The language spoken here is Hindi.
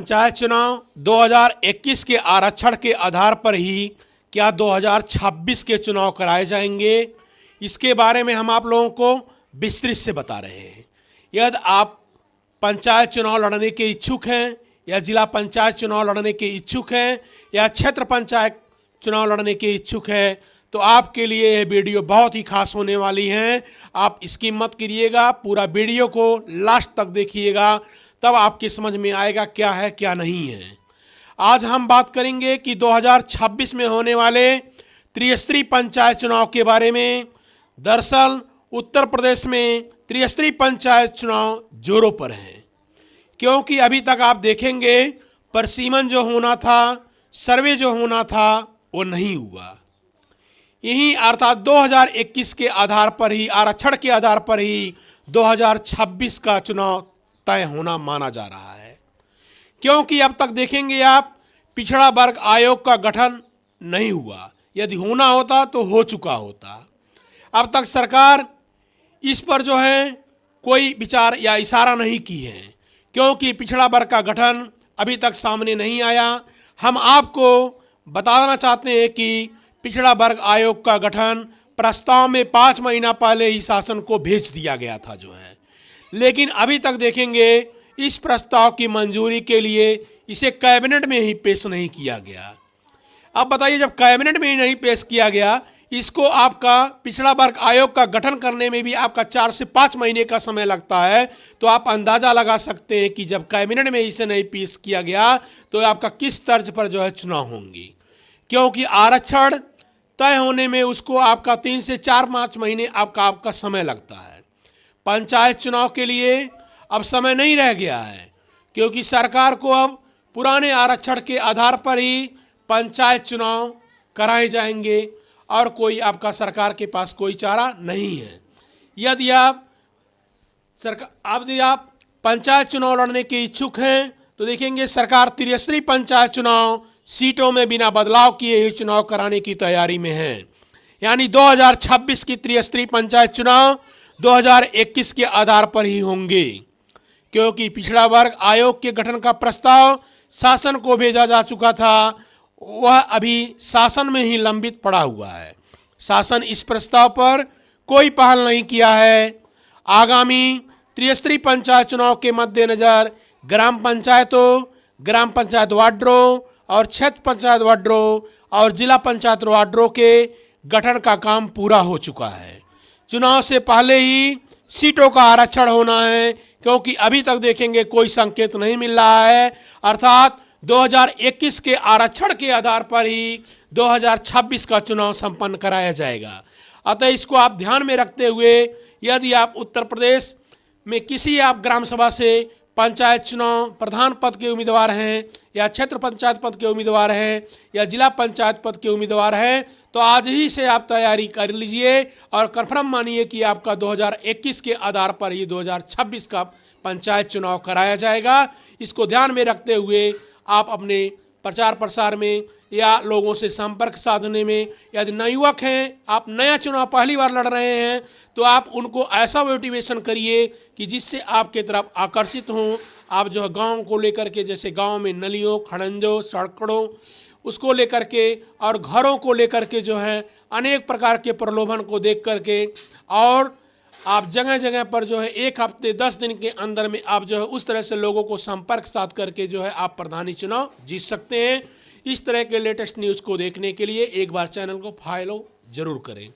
पंचायत चुनाव 2021 के आरक्षण के आधार पर ही क्या 2026 के चुनाव कराए जाएंगे, इसके बारे में हम आप लोगों को विस्तृत से बता रहे हैं। यदि आप पंचायत चुनाव लड़ने के इच्छुक हैं या जिला पंचायत चुनाव लड़ने के इच्छुक हैं या क्षेत्र पंचायत चुनाव लड़ने के इच्छुक हैं तो आपके लिए यह वीडियो बहुत ही खास होने वाली है। आप स्किप मत करिएगा, पूरा वीडियो को लास्ट तक देखिएगा, तब आपकी समझ में आएगा क्या है क्या नहीं है। आज हम बात करेंगे कि 2026 में होने वाले त्रिस्तरीय पंचायत चुनाव के बारे में। दरअसल उत्तर प्रदेश में त्रिस्तरीय पंचायत चुनाव जोरों पर हैं, क्योंकि अभी तक आप देखेंगे परिसीमन जो होना था, सर्वे जो होना था, वो नहीं हुआ। यही अर्थात 2021 के आधार पर ही, आरक्षण के आधार पर ही 2026 का चुनाव तय होना माना जा रहा है। क्योंकि अब तक देखेंगे आप, पिछड़ा वर्ग आयोग का गठन नहीं हुआ। यदि होना होता तो हो चुका होता। अब तक सरकार इस पर जो है कोई विचार या इशारा नहीं की है, क्योंकि पिछड़ा वर्ग का गठन अभी तक सामने नहीं आया। हम आपको बताना चाहते हैं कि पिछड़ा वर्ग आयोग का गठन प्रस्ताव में 5 महीना पहले ही शासन को भेज दिया गया था जो है, लेकिन अभी तक देखेंगे इस प्रस्ताव की मंजूरी के लिए इसे कैबिनेट में ही पेश नहीं किया गया। अब बताइए, जब कैबिनेट में ही नहीं पेश किया गया, इसको आपका पिछड़ा वर्ग आयोग का गठन करने में भी आपका 4 से 5 महीने का समय लगता है, तो आप अंदाजा लगा सकते हैं कि जब कैबिनेट में इसे नहीं पेश किया गया तो आपका किस तर्ज पर जो है चुनाव होंगी। क्योंकि आरक्षण तय होने में उसको आपका 3 से 4-5 महीने आपका समय लगता है। पंचायत चुनाव के लिए अब समय नहीं रह गया है, क्योंकि सरकार को अब पुराने आरक्षण के आधार पर ही पंचायत चुनाव कराए जाएंगे और कोई आपका सरकार के पास कोई चारा नहीं है। यदि आप पंचायत चुनाव लड़ने के इच्छुक हैं तो देखेंगे सरकार त्रिस्तरीय पंचायत चुनाव सीटों में बिना बदलाव किए ही चुनाव कराने की तैयारी में है। यानी 2026 की त्रिस्तरीय पंचायत चुनाव 2021 के आधार पर ही होंगे, क्योंकि पिछड़ा वर्ग आयोग के गठन का प्रस्ताव शासन को भेजा जा चुका था, वह अभी शासन में ही लंबित पड़ा हुआ है। शासन इस प्रस्ताव पर कोई पहल नहीं किया है। आगामी त्रिस्तरीय पंचायत चुनाव के मद्देनजर ग्राम पंचायतों, ग्राम पंचायत वार्डों और क्षेत्र पंचायत वार्डों और जिला पंचायत वार्डों के गठन का काम पूरा हो चुका है। चुनाव से पहले ही सीटों का आरक्षण होना है, क्योंकि अभी तक देखेंगे कोई संकेत नहीं मिल रहा है। अर्थात 2021 के आरक्षण के आधार पर ही 2026 का चुनाव संपन्न कराया जाएगा। अतः इसको आप ध्यान में रखते हुए, यदि आप उत्तर प्रदेश में किसी आप ग्राम सभा से पंचायत चुनाव प्रधान पद के उम्मीदवार हैं या क्षेत्र पंचायत पद के उम्मीदवार हैं या जिला पंचायत पद के उम्मीदवार हैं, तो आज ही से आप तैयारी कर लीजिए और कन्फर्म मानिए कि आपका 2021 के आधार पर ही 2026 का पंचायत चुनाव कराया जाएगा। इसको ध्यान में रखते हुए आप अपने प्रचार प्रसार में या लोगों से संपर्क साधने में, यदि नवयुवक हैं, आप नया चुनाव पहली बार लड़ रहे हैं, तो आप उनको ऐसा मोटिवेशन करिए कि जिससे आपके तरफ आकर्षित हों। आप जो है गाँव को लेकर के, जैसे गांव में नलियों, खड़ंजों, सड़कों, उसको लेकर के और घरों को लेकर के जो है अनेक प्रकार के प्रलोभन को देख करके, और आप जगह जगह पर जो है 1 हफ्ते 10 दिन के अंदर में आप जो है उस तरह से लोगों को संपर्क साध करके जो है आप प्रधानी चुनाव जीत सकते हैं। इस तरह के लेटेस्ट न्यूज़ को देखने के लिए एक बार चैनल को फॉलो जरूर करें।